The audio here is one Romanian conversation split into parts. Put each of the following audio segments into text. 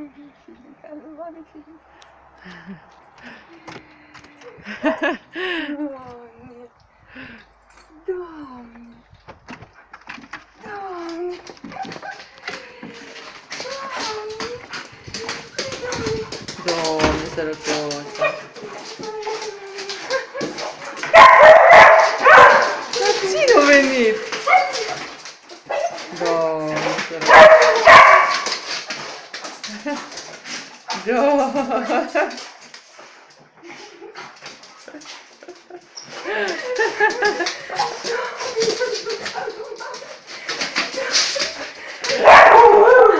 Și din calmare și din... Doamne! Doamne! Doamne! Doamne, sărăcoasa! Dar cine a venit? Doamne, sărăcoasa! Doamne!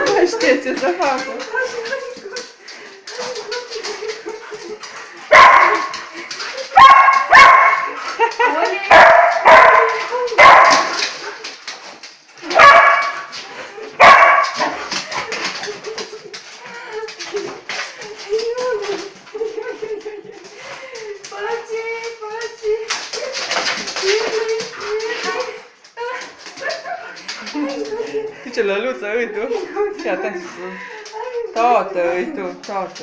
Nu știe ce să facă. Ce lăluță, uite tu. Fii atent să... Tată, uite tu, tată.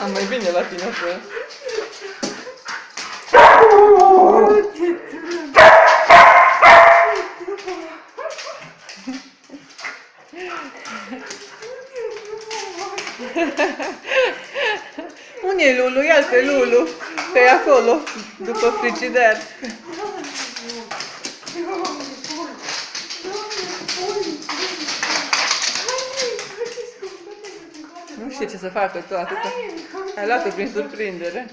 Am mai bine la tine așa. Unde e Lulu? Ia-l pe Lulu, că e acolo, după frigider. Nu știe ce să facă tu atâta. Ai luat-o prin surprindere.